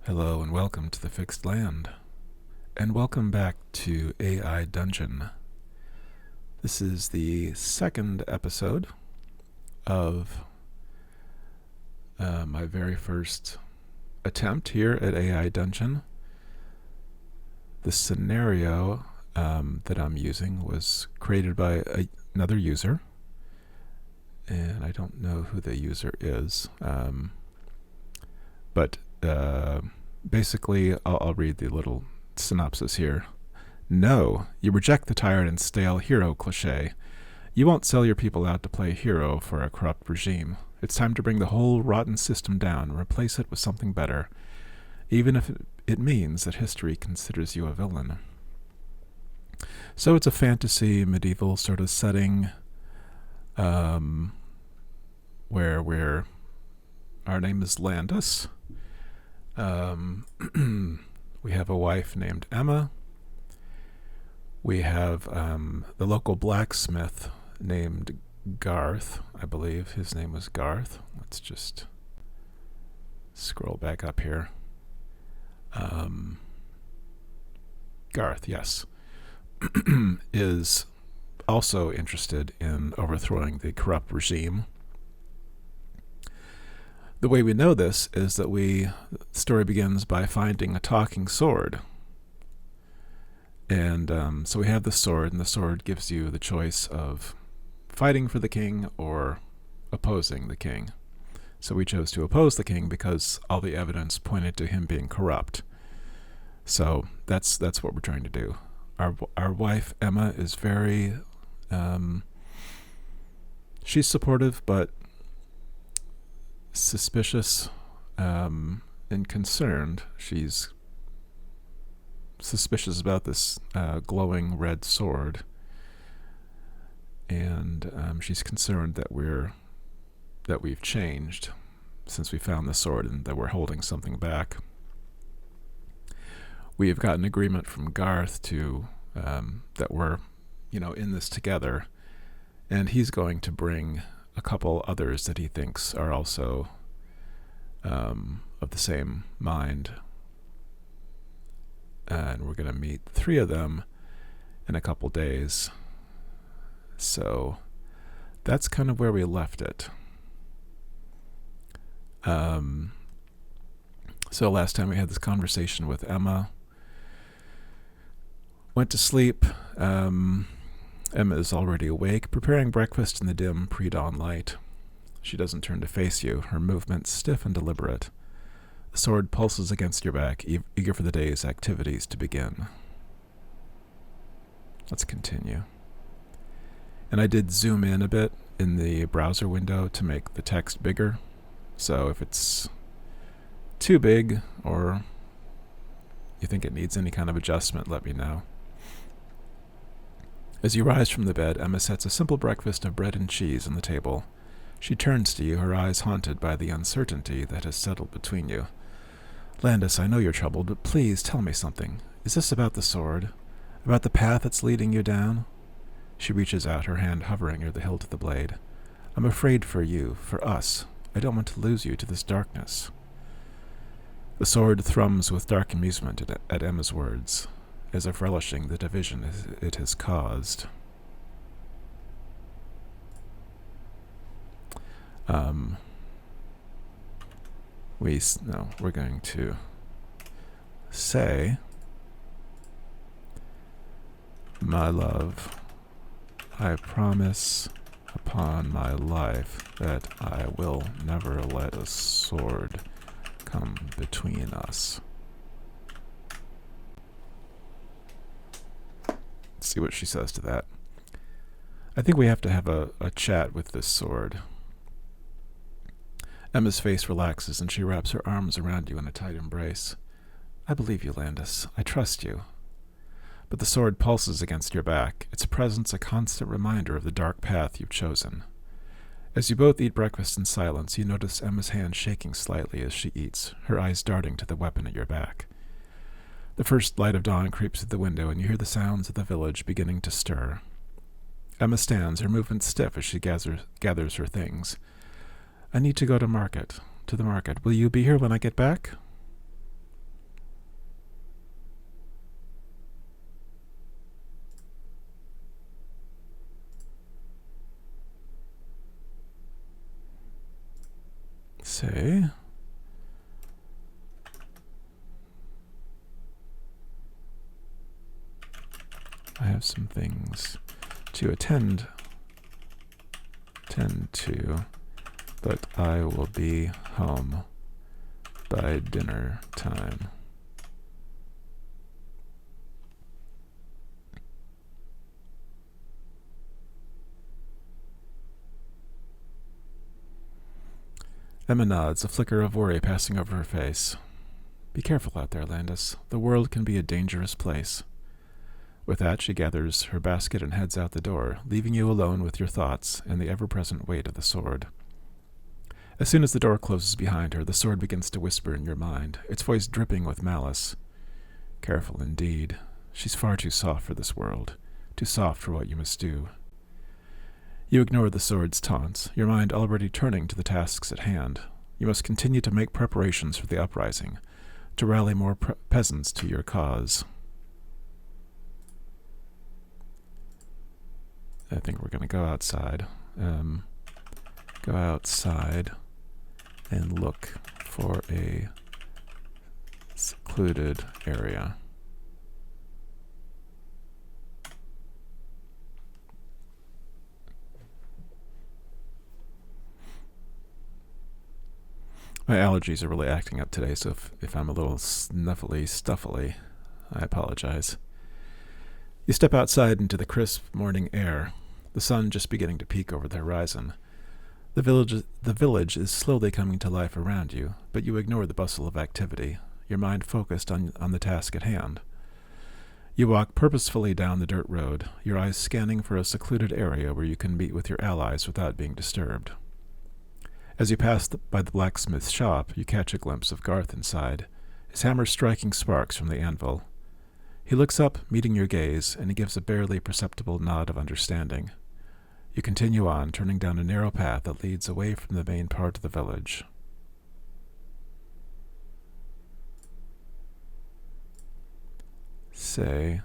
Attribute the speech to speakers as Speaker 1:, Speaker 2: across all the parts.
Speaker 1: Hello and welcome to the Fixed Land, and welcome back to AI Dungeon. This is the second episode of my very first attempt here at AI Dungeon. The scenario that I'm using was created by another user, and I don't know who the user is, but basically, I'll read the little synopsis here. No, you reject the tired and stale hero cliche. You won't sell your people out to play hero for a corrupt regime. It's time to bring the whole rotten system down and replace it with something better, even if it means that history considers you a villain. So it's a fantasy, medieval sort of setting, where our name is Landis. We have a wife named Emma. We have the local blacksmith named Garth, I believe. His name was Garth. Let's just scroll back up here. Garth, yes, is also interested in overthrowing the corrupt regime. The way we know this is that the story begins by finding a talking sword. And so we have the sword, and the sword gives you the choice of fighting for the king or opposing the king. So we chose to oppose the king because all the evidence pointed to him being corrupt. So that's what we're trying to do. Our wife, Emma, is very... she's supportive, but suspicious and concerned. She's suspicious about this glowing red sword, and she's concerned that we've changed since we found the sword and that we're holding something back. We have gotten agreement from Garth to that we're in this together, and he's going to bring a couple others that he thinks are also of the same mind. And we're going to meet 3 of them in a couple days. So that's kind of where we left it. So last time we had this conversation with Emma. Went to sleep. Emma is already awake, preparing breakfast in the dim pre-dawn light. She doesn't turn to face you, her movements stiff and deliberate. The sword pulses against your back, eager for the day's activities to begin. Let's continue. And I did zoom in a bit in the browser window to make the text bigger. So if it's too big or you think it needs any kind of adjustment, let me know. As you rise from the bed, Emma sets a simple breakfast of bread and cheese on the table. She turns to you, her eyes haunted by the uncertainty that has settled between you. Landis, I know you're troubled, but please tell me something. Is this about the sword? About the path that's leading you down? She reaches out, her hand hovering near the hilt of the blade. I'm afraid for you, for us. I don't want to lose you to this darkness. The sword thrums with dark amusement at Emma's words, as if relishing the division it has caused. We're going to say, my love, I promise upon my life that I will never let a sword come between us. Let's see what she says to that. I think we have to have a chat with this sword. Emma's face relaxes and she wraps her arms around you in a tight embrace. I believe you, Landis. I trust you. But the sword pulses against your back, its presence a constant reminder of the dark path you've chosen. As you both eat breakfast in silence, you notice Emma's hand shaking slightly as she eats, her eyes darting to the weapon at your back. The first light of dawn creeps through the window, and you hear the sounds of the village beginning to stir. Emma stands, her movements stiff as she gathers her things. I need to go to the market. Will you be here when I get back? say... I have some things to attend to, but I will be home by dinner time. Emma nods, a flicker of worry passing over her face. Be careful out there, Landis. The world can be a dangerous place. With that, she gathers her basket and heads out the door, leaving you alone with your thoughts and the ever-present weight of the sword. As soon as the door closes behind her, the sword begins to whisper in your mind, its voice dripping with malice. Careful indeed. She's far too soft for this world, too soft for what you must do. You ignore the sword's taunts, your mind already turning to the tasks at hand. You must continue to make preparations for the uprising, to rally more peasants to your cause. I think we're going to go outside. Go outside and look for a secluded area. My allergies are really acting up today, so if I'm a little stuffily, I apologize. You step outside into the crisp morning air, the sun just beginning to peek over the horizon. The village is slowly coming to life around you, but you ignore the bustle of activity, your mind focused on the task at hand. You walk purposefully down the dirt road, your eyes scanning for a secluded area where you can meet with your allies without being disturbed. As you pass by the blacksmith's shop, you catch a glimpse of Garth inside, his hammer striking sparks from the anvil. He looks up, meeting your gaze, and he gives a barely perceptible nod of understanding. You continue on, turning down a narrow path that leads away from the main part of the village. We're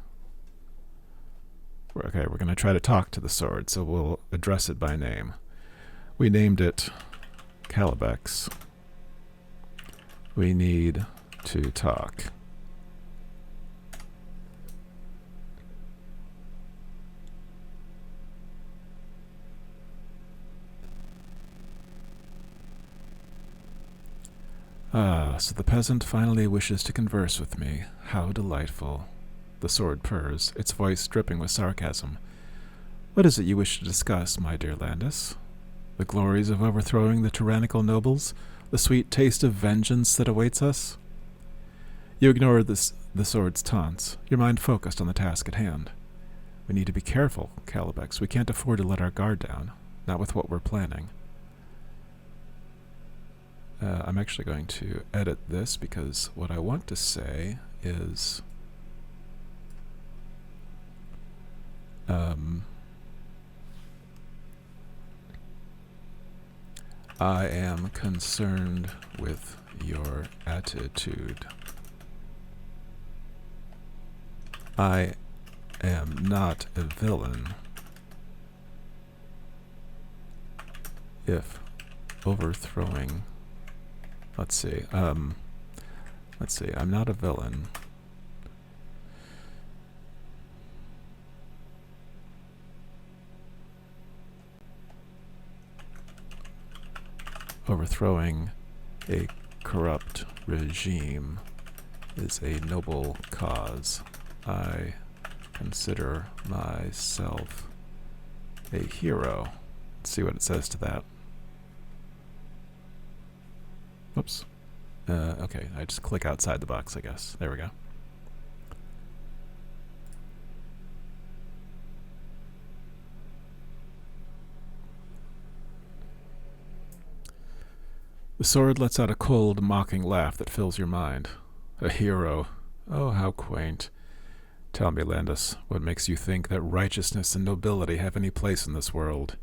Speaker 1: going to try to talk to the sword, so we'll address it by name. We named it Calibex. We need to talk. So the peasant finally wishes to converse with me. How delightful. The sword purrs, its voice dripping with sarcasm. What is it you wish to discuss, my dear Landis? The glories of overthrowing the tyrannical nobles? The sweet taste of vengeance that awaits us? You ignore the sword's taunts, your mind focused on the task at hand. We need to be careful, Calibex. We can't afford to let our guard down, not with what we're planning. I'm actually going to edit this because what I want to say is I am concerned with your attitude. I am not a villain. If overthrowing... Let's see, I'm not a villain. Overthrowing a corrupt regime is a noble cause. I consider myself a hero. Let's see what it says to that. Whoops. Okay, I just click outside the box, I guess. There we go. The sword lets out a cold, mocking laugh that fills your mind. A hero. Oh, how quaint. Tell me, Landis, what makes you think that righteousness and nobility have any place in this world?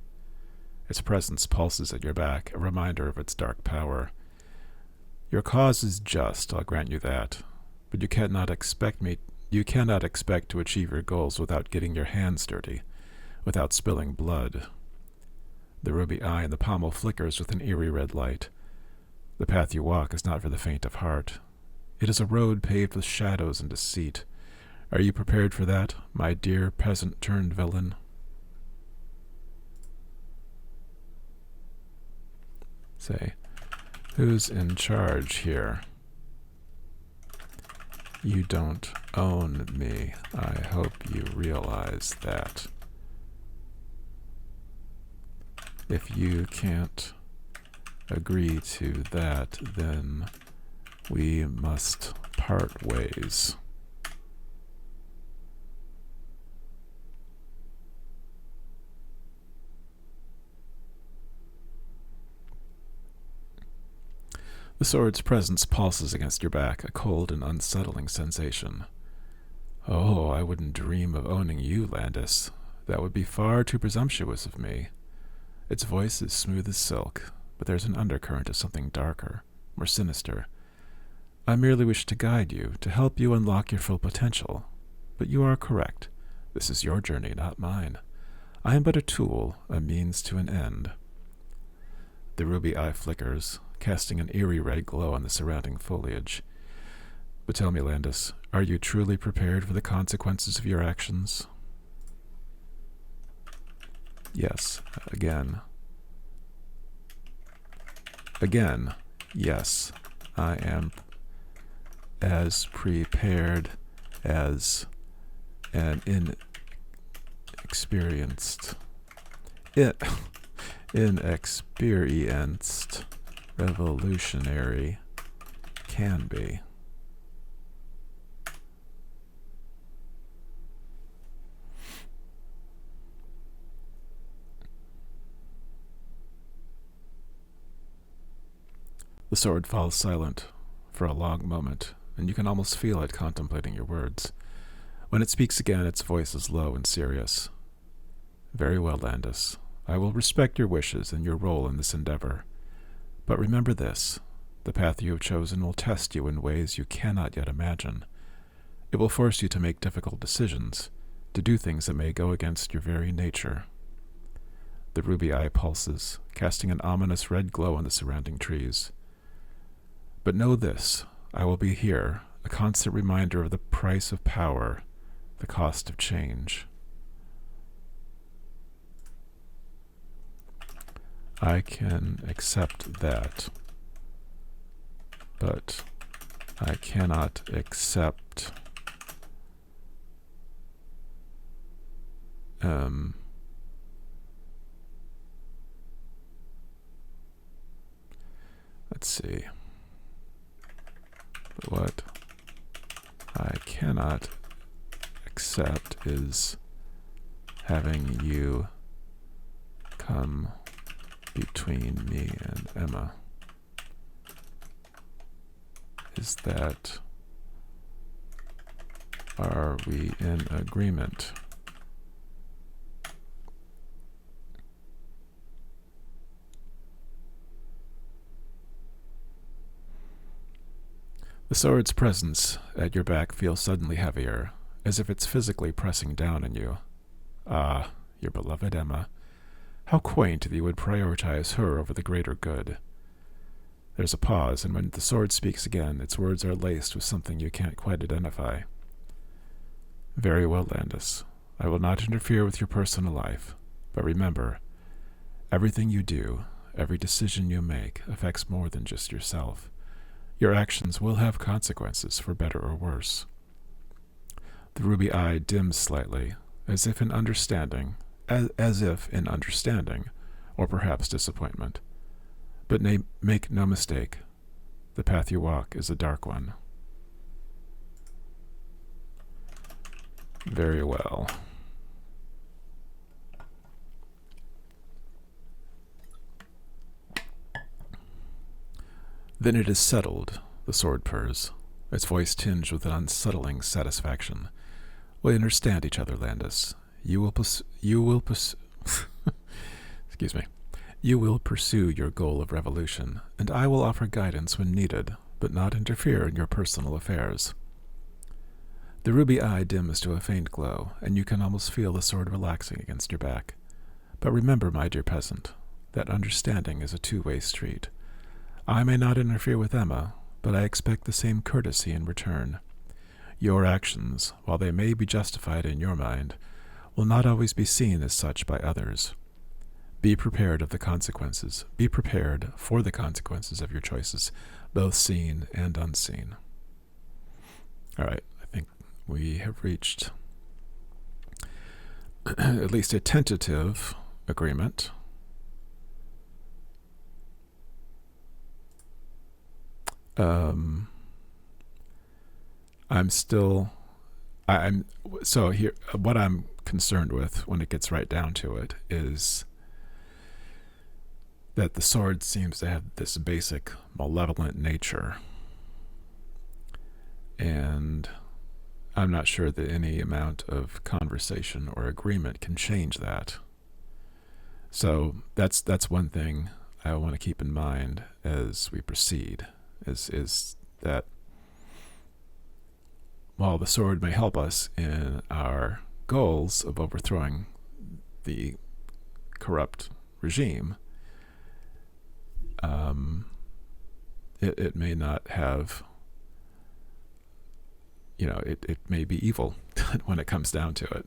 Speaker 1: Its presence pulses at your back, a reminder of its dark power. Your cause is just, I'll grant you that, but you cannot expect to achieve your goals without getting your hands dirty, without spilling blood. The ruby eye in the pommel flickers with an eerie red light. The path you walk is not for the faint of heart. It is a road paved with shadows and deceit. Are you prepared for that, my dear peasant-turned-villain? Say, who's in charge here? You don't own me. I hope you realize that. If you can't agree to that, then we must part ways. The sword's presence pulses against your back, a cold and unsettling sensation. Oh, I wouldn't dream of owning you, Landis. That would be far too presumptuous of me. Its voice is smooth as silk, but there's an undercurrent of something darker, more sinister. I merely wish to guide you, to help you unlock your full potential. But you are correct. This is your journey, not mine. I am but a tool, a means to an end. The ruby eye flickers, casting an eerie red glow on the surrounding foliage. But tell me, Landis, are you truly prepared for the consequences of your actions? Yes, again. Again, yes, I am as prepared as an inexperienced revolutionary can be. The sword falls silent for a long moment, and you can almost feel it contemplating your words. When it speaks again, its voice is low and serious. Very well, Landis. I will respect your wishes and your role in this endeavor. But remember this, the path you have chosen will test you in ways you cannot yet imagine. It will force you to make difficult decisions, to do things that may go against your very nature. The ruby eye pulses, casting an ominous red glow on the surrounding trees. But know this, I will be here, a constant reminder of the price of power, the cost of change. I can accept that, but I cannot accept let's see. What I cannot accept is having you come between me and Emma. Is that, are we in agreement? The sword's presence at your back feels suddenly heavier, as if it's physically pressing down on you. Ah, your beloved Emma. How quaint that you would prioritize her over the greater good. There's a pause, and when the sword speaks again, its words are laced with something you can't quite identify. Very well, Landis. I will not interfere with your personal life, but remember, everything you do, every decision you make, affects more than just yourself. Your actions will have consequences, for better or worse. The ruby eye dims slightly, as if in understanding, or perhaps disappointment. But make no mistake, the path you walk is a dark one. Very well. Then it is settled, the sword purrs, its voice tinged with an unsettling satisfaction. We understand each other, Landis. You will pursue your goal of revolution, and I will offer guidance when needed, but not interfere in your personal affairs. The ruby eye dims to a faint glow, and you can almost feel the sword relaxing against your back. But remember, my dear peasant, that understanding is a two-way street. I may not interfere with Emma, but I expect the same courtesy in return. Your actions, while they may be justified in your mind, will not always be seen as such by others. Be prepared of the consequences. Be prepared for the consequences of your choices, both seen and unseen. All right, I think we have reached at least a tentative agreement. So here, what I'm concerned with when it gets right down to it is that the sword seems to have this basic malevolent nature. And I'm not sure that any amount of conversation or agreement can change that. So that's one thing I want to keep in mind as we proceed, is that while the sword may help us in our goals of overthrowing the corrupt regime, it may not have, it may be evil when it comes down to it.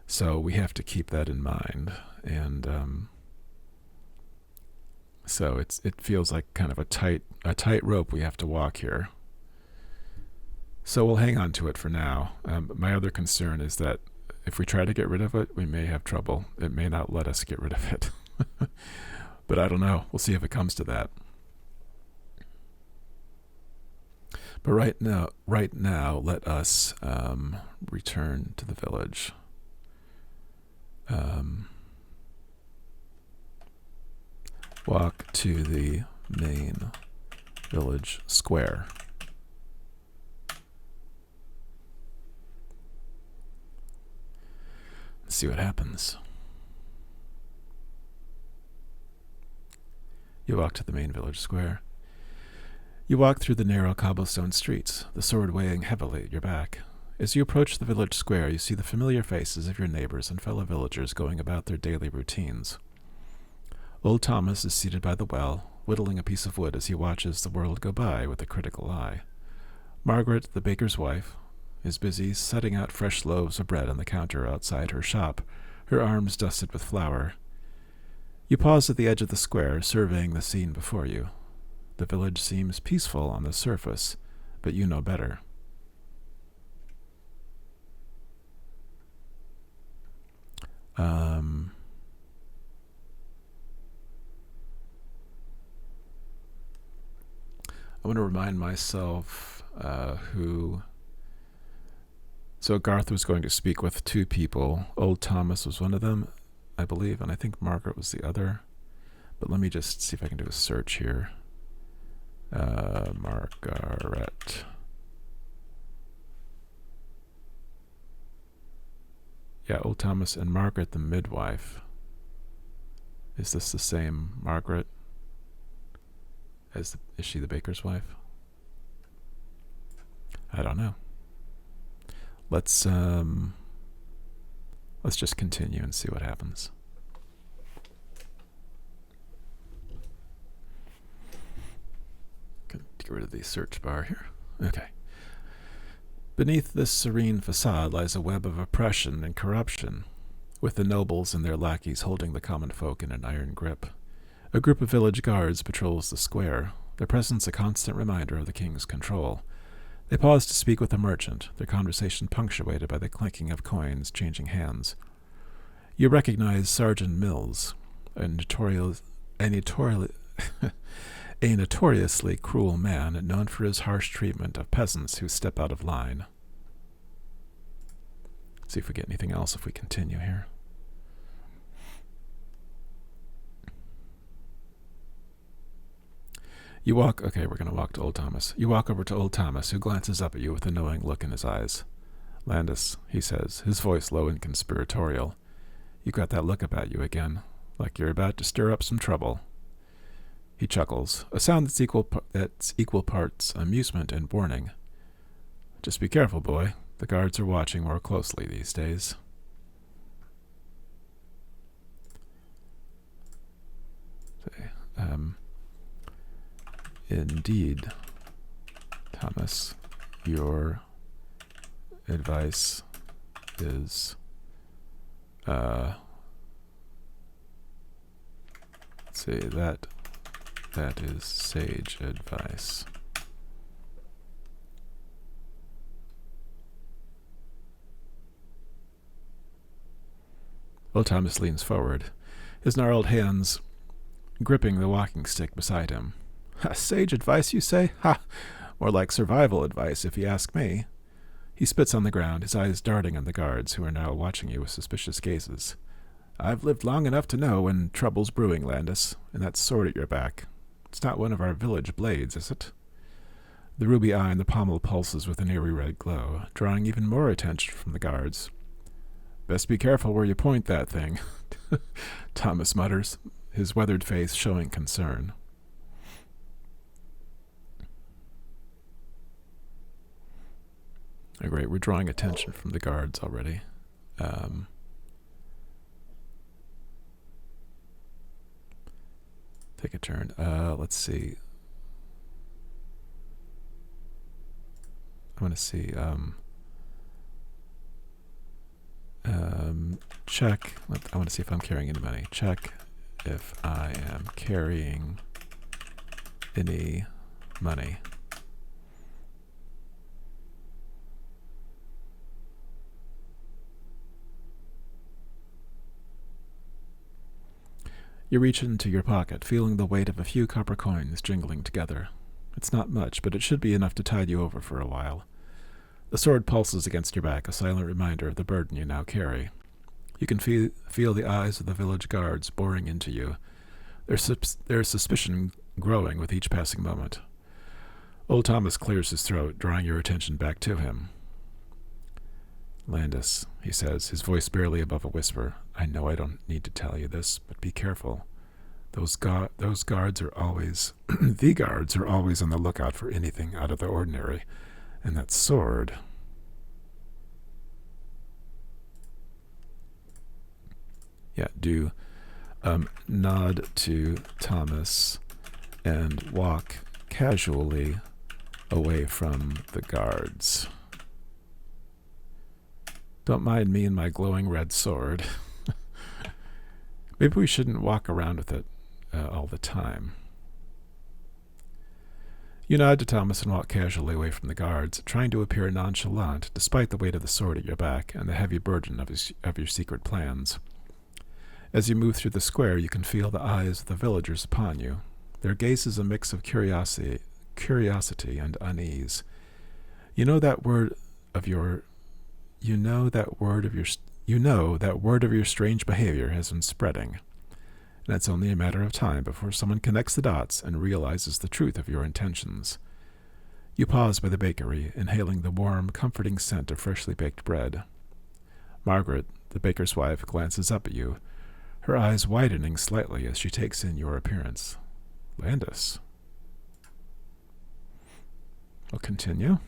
Speaker 1: So we have to keep that in mind. And so it feels like kind of a tight rope we have to walk here. So we'll hang on to it for now. My other concern is that if we try to get rid of it, we may have trouble. It may not let us get rid of it. But I don't know. We'll see if it comes to that. But right now, let us return to the village. Walk to the main village square. Let's see what happens. You walk to the main village square. You walk through the narrow cobblestone streets, the sword weighing heavily at your back. As you approach the village square, you see the familiar faces of your neighbors and fellow villagers going about their daily routines. Old Thomas is seated by the well, whittling a piece of wood as he watches the world go by with a critical eye. Margaret, the baker's wife, is busy setting out fresh loaves of bread on the counter outside her shop, her arms dusted with flour. You pause at the edge of the square, surveying the scene before you. The village seems peaceful on the surface, but you know better. I want to remind myself who... So Garth was going to speak with two people. Old Thomas was one of them, I believe, and I think Margaret was the other. But let me just see if I can do a search here. Margaret. Yeah, Old Thomas and Margaret the midwife. Is this the same Margaret? Is she the baker's wife? I don't know. Let's just continue and see what happens. Get rid of the search bar here. Okay. Beneath this serene facade lies a web of oppression and corruption, with the nobles and their lackeys holding the common folk in an iron grip. A group of village guards patrols the square, their presence a constant reminder of the king's control. They pause to speak with a merchant, their conversation punctuated by the clinking of coins changing hands. You recognize Sergeant Mills, a notoriously cruel man known for his harsh treatment of peasants who step out of line. Let's see if we get anything else if we continue here. You walk... Okay, we're going to walk to Old Thomas. You walk over to Old Thomas, who glances up at you with a knowing look in his eyes. Landis, he says, his voice low and conspiratorial. You got that look about you again, like you're about to stir up some trouble. He chuckles, a sound that's equal parts amusement and warning. Just be careful, boy. The guards are watching more closely these days. Indeed, Thomas, your advice is, let's see, that is sage advice. Old Thomas leans forward, his gnarled hands gripping the walking stick beside him. Sage advice, you say? Ha! More like survival advice, if you ask me. He spits on the ground, his eyes darting on the guards, who are now watching you with suspicious gazes. I've lived long enough to know when trouble's brewing, Landis, and that sword at your back. It's not one of our village blades, is it? The ruby eye in the pommel pulses with an eerie red glow, drawing even more attention from the guards. Best be careful where you point that thing, Thomas mutters, his weathered face showing concern. Oh, great, we're drawing attention from the guards already. Take a turn. Let's see. I want to see. Check. I want to see if I'm carrying any money. Check if I am carrying any money. You reach into your pocket, feeling the weight of a few copper coins jingling together. It's not much, but it should be enough to tide you over for a while. The sword pulses against your back, a silent reminder of the burden you now carry. You can feel the eyes of the village guards boring into you, their suspicion growing with each passing moment. Old Thomas clears his throat, drawing your attention back to him. Landis, he says, his voice barely above a whisper, I know I don't need to tell you this, but be careful. Those guards are always, the guards are always on the lookout for anything out of the ordinary. And that sword. Yeah, do nod to Thomas and walk casually away from the guards. Don't mind me and my glowing red sword. Maybe we shouldn't walk around with it all the time. You nod to Thomas and walk casually away from the guards, trying to appear nonchalant despite the weight of the sword at your back and the heavy burden of your secret plans. As you move through the square, you can feel the eyes of the villagers upon you. Their gaze is a mix of curiosity and unease. You know that word of your strange behavior has been spreading, and it's only a matter of time before someone connects the dots and realizes the truth of your intentions. You pause by the bakery, inhaling the warm, comforting scent of freshly baked bread. Margaret, the baker's wife, glances up at you, her eyes widening slightly as she takes in your appearance. Landis. We'll continue.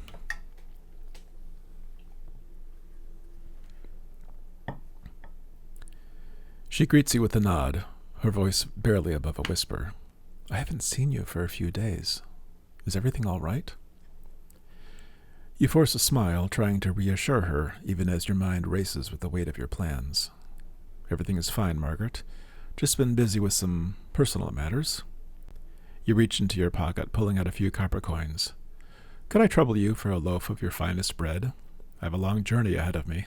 Speaker 1: She greets you with a nod, her voice barely above a whisper. I haven't seen you for a few days. Is everything all right? You force a smile, trying to reassure her, even as your mind races with the weight of your plans. Everything is fine, Margaret. Just been busy with some personal matters. You reach into your pocket, pulling out a few copper coins. Could I trouble you for a loaf of your finest bread? I have a long journey ahead of me.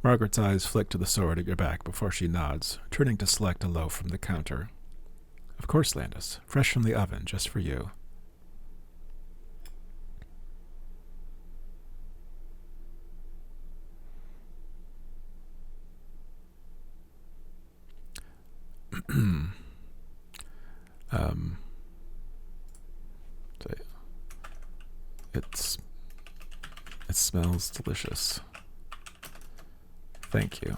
Speaker 1: Margaret's eyes flick to the sword at your back before she nods, turning to select a loaf from the counter. Of course, Landis. Fresh from the oven, just for you. It smells delicious. Thank you.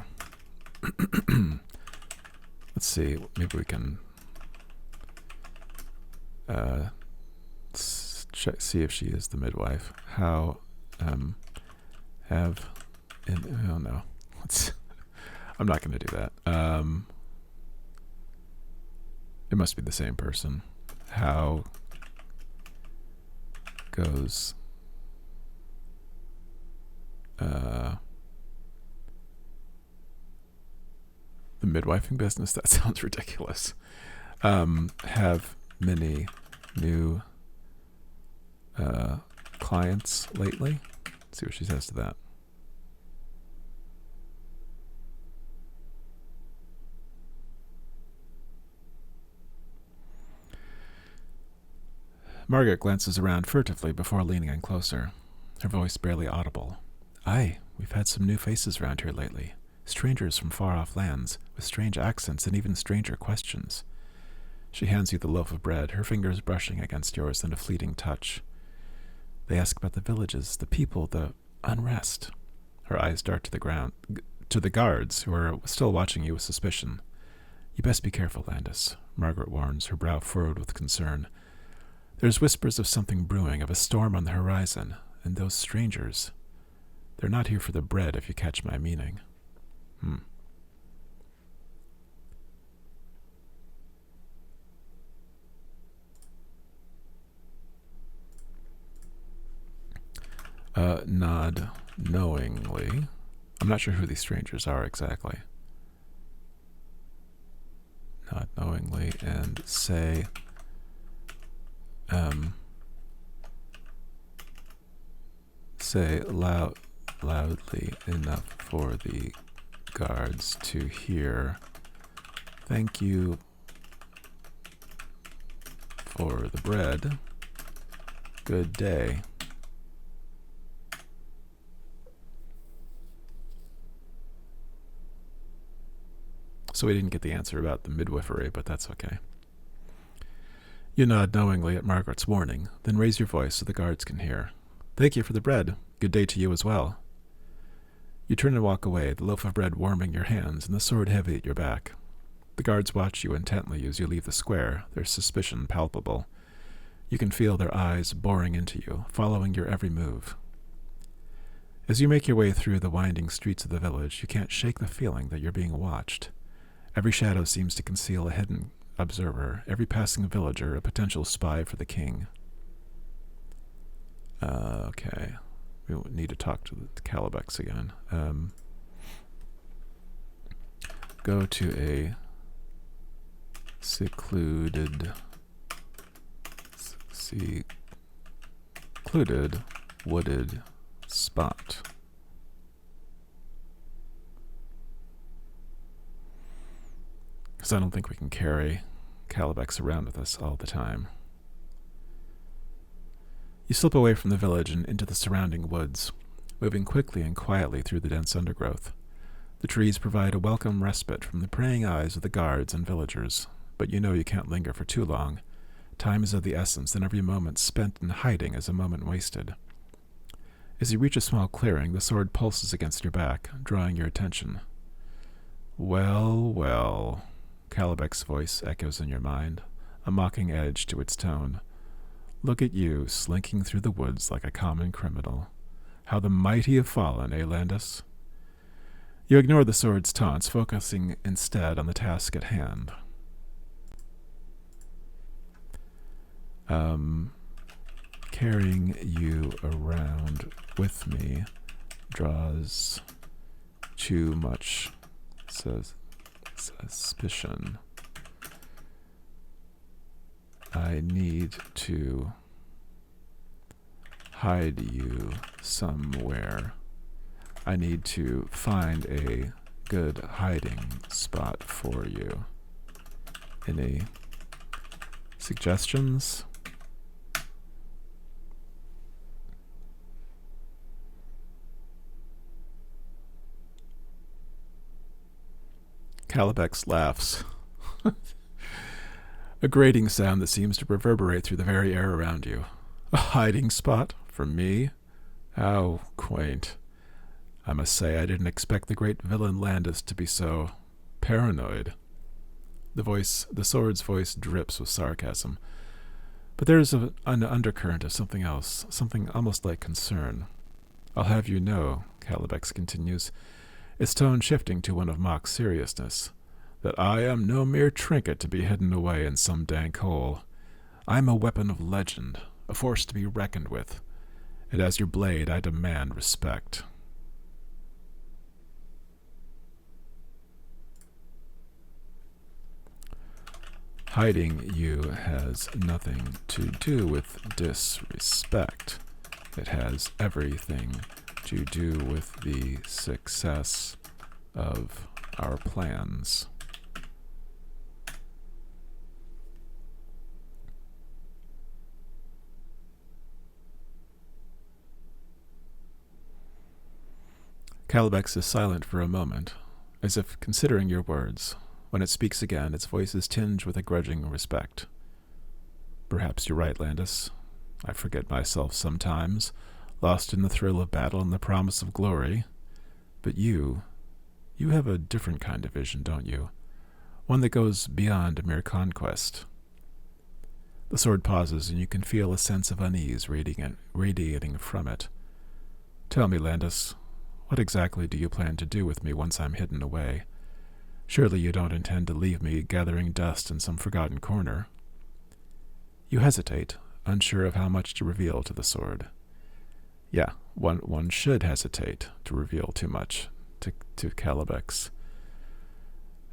Speaker 1: Let's see, maybe we can see if she is the midwife. Oh no. I'm not going to do that. It must be the same person. How goes, the midwifing business? That sounds ridiculous. Have many new clients lately? Let's see what she says to that. Margaret glances around furtively before leaning in closer, her voice barely audible. Aye, we've had some new faces around here lately. Strangers from far-off lands, with strange accents and even stranger questions. She hands you the loaf of bread, her fingers brushing against yours in a fleeting touch. They ask about the villages, the people, the unrest. Her eyes dart to the ground, to the guards, who are still watching you with suspicion. You best be careful, Landis, Margaret warns, her brow furrowed with concern. There's whispers of something brewing, of a storm on the horizon, and those strangers, they're not here for the bread, if you catch my meaning. Nod knowingly. I'm not sure who these strangers are exactly. Nod knowingly and say, loudly enough for the guards to hear. Thank you for the bread. Good day. So we didn't get the answer about the midwifery, but that's okay. You nod knowingly at Margaret's warning, then raise your voice so the guards can hear. Thank you for the bread. Good day to you as well. You turn and walk away, the loaf of bread warming your hands and the sword heavy at your back. The guards watch you intently as you leave the square, their suspicion palpable. You can feel their eyes boring into you, following your every move. As you make your way through the winding streets of the village, you can't shake the feeling that you're being watched. Every shadow seems to conceal a hidden observer, every passing villager a potential spy for the king. Okay. We need to talk to the Calabex again. Go to a secluded wooded spot. Because I don't think we can carry Calabex around with us all the time. You slip away from the village and into the surrounding woods, moving quickly and quietly through the dense undergrowth. The trees provide a welcome respite from the praying eyes of the guards and villagers, but you know you can't linger for too long. Time is of the essence, and every moment spent in hiding is a moment wasted. As you reach a small clearing, the sword pulses against your back, drawing your attention. Well, well, Calabec's voice echoes in your mind, a mocking edge to its tone. Look at you, slinking through the woods like a common criminal. How the mighty have fallen, eh, Landis? You ignore the sword's taunts, focusing instead on the task at hand. Carrying you around with me draws too much suspicion. I need to hide you somewhere. I need to find a good hiding spot for you. Any suggestions? Calabex laughs. A grating sound that seems to reverberate through the very air around you. A hiding spot? For me? How quaint. I must say I didn't expect the great villain Landis to be so paranoid. The sword's voice drips with sarcasm. But there is an undercurrent of something else, something almost like concern. I'll have you know, Calabex continues, its tone shifting to one of mock seriousness, that I am no mere trinket to be hidden away in some dank hole. I am a weapon of legend, a force to be reckoned with, and as your blade I demand respect. Hiding you has nothing to do with disrespect. It has everything to do with the success of our plans. Calibex is silent for a moment, as if considering your words. When it speaks again, its voice is tinged with a grudging respect. Perhaps you're right, Landis. I forget myself sometimes, lost in the thrill of battle and the promise of glory. But you have a different kind of vision, don't you? One that goes beyond mere conquest. The sword pauses, and you can feel a sense of unease radiating from it. Tell me, Landis, what exactly do you plan to do with me once I'm hidden away? Surely you don't intend to leave me gathering dust in some forgotten corner. You hesitate, unsure of how much to reveal to the sword. Yeah, one should hesitate to reveal too much to Calibex.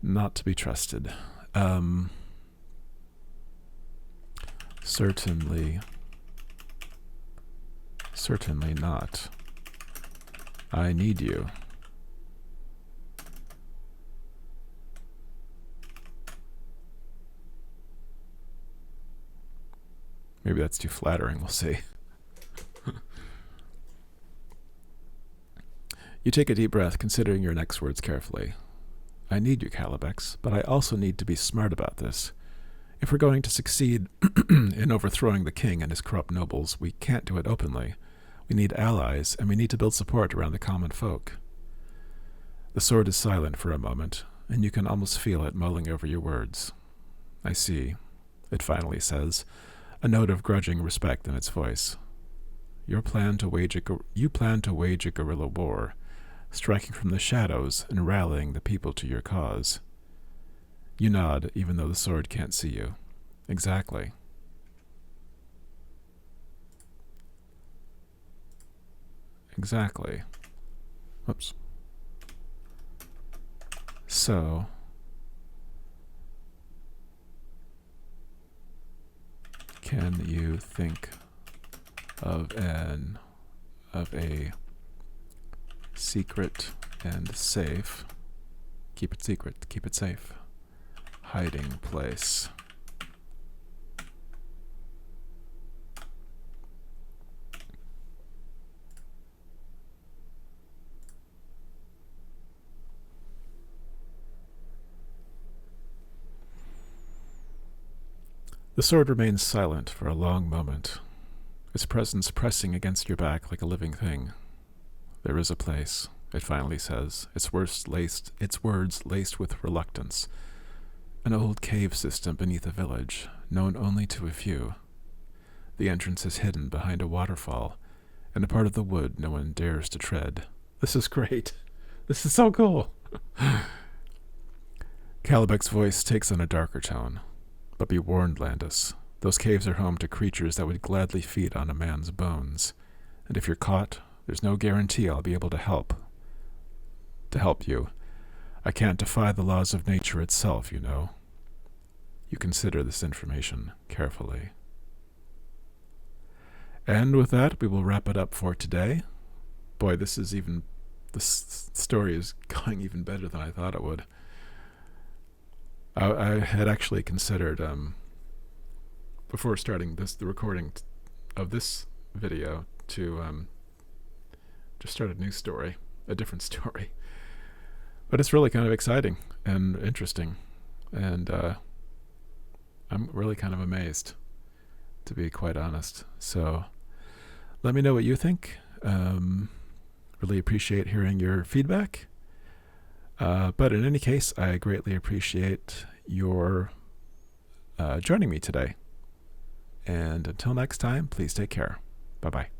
Speaker 1: Not to be trusted. Certainly not. I need you. Maybe that's too flattering, we'll see. You take a deep breath, considering your next words carefully. I need you, Calibex, but I also need to be smart about this. If we're going to succeed in overthrowing the king and his corrupt nobles, we can't do it openly. We need allies, and we need to build support around the common folk. The sword is silent for a moment, and you can almost feel it mulling over your words. I see, it finally says, a note of grudging respect in its voice. You plan to wage a guerrilla war, striking from the shadows and rallying the people to your cause. You nod, even though the sword can't see you. Exactly. Exactly. Whoops. So, can you think of a secret and safe, keep it secret, keep it safe, hiding place? The sword remains silent for a long moment, its presence pressing against your back like a living thing. There is a place, it finally says, its words laced with reluctance. An old cave system beneath a village, known only to a few. The entrance is hidden behind a waterfall, and a part of the wood no one dares to tread. This is great. This is so cool. Calibec's voice takes on a darker tone. But be warned, Landis. Those caves are home to creatures that would gladly feed on a man's bones. And if you're caught, there's no guarantee I'll be able to help you. I can't defy the laws of nature itself, you know. You consider this information carefully. And with that, we will wrap it up for today. Boy, this story is going even better than I thought it would. I had actually considered, before starting the recording of this video, to just start a new story, a different story. But it's really kind of exciting and interesting, and I'm really kind of amazed, to be quite honest. So let me know what you think. Really appreciate hearing your feedback. But in any case, I greatly appreciate your joining me today. And until next time, please take care. Bye-bye.